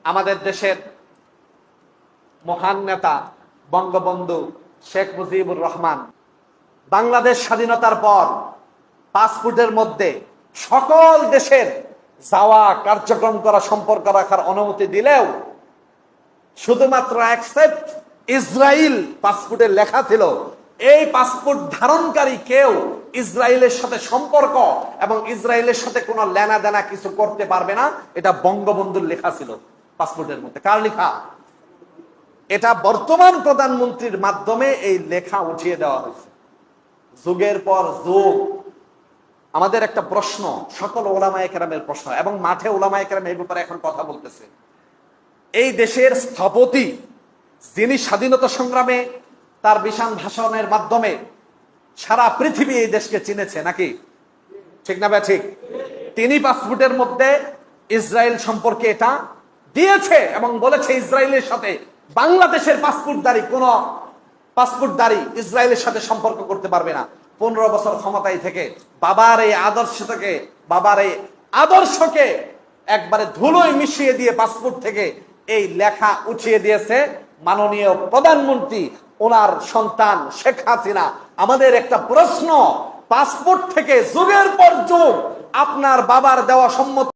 আমাদের দেশের মহান নেতা বঙ্গবন্ধু শেখ মুজিবুর রহমান বাংলাদেশ স্বাধীনতার পর পাসপোর্টের মধ্যে সকল দেশের যাওয়া কার্যক্রম করা সম্পর্ক রাখার অনুমতি দিলেও শুধুমাত্র অ্যাকসেপ্ট ইসরায়েল পাসপোর্টে লেখা ছিল এই পাসপোর্ট ধারণকারী কেউ ইসরায়েলের সাথে সম্পর্ক এবং ইসরায়েলের সাথে কোনো লেনা দেনা কিছু করতে পারবে না। এটা বঙ্গবন্ধুর লেখা ছিল পাসপোর্টের মধ্যে। কার লেখা? এটা বর্তমান প্রধানমন্ত্রীর মাধ্যমে এই লেখা উঠিয়ে দেওয়া হয়েছে। যুগের পর যুগ আমাদের একটা প্রশ্ন, সকল ওলামায়ে কেরামের প্রশ্ন, এবং মাঠে ওলামায়ে কেরাম এই ব্যাপারে এখন কথা বলতেছে। এই দেশের স্থপতি যিনি স্বাধীনতা সংগ্রামে তার বিশাল ভাষণের মাধ্যমে সারা পৃথিবী এই দেশকে চিনেছে, নাকি ঠিক না ভাই? ঠিক। তিনি পাসপোর্টের মধ্যে ইসরায়েল সম্পর্কে এটা দিয়েছে এবং বলেছে ইসরায়েলের সাথে বাংলাদেশের পাসপোর্টধারী ইসরায়েলের সাথে সম্পর্ক করতে পারবে না। 15 বছর ক্ষমতায় থেকে বাবার এই আদর্শকে একবারে ধুলোয় মিশিয়ে দিয়ে পাসপোর্ট থেকে এই লেখা উঠিয়ে দিয়েছে মাননীয় প্রধানমন্ত্রী, ওনার সন্তান শেখ হাসিনা। আমাদের একটা প্রশ্ন, পাসপোর্ট থেকে যুগের পর যুগ আপনার বাবার দেওয়া সম্মতি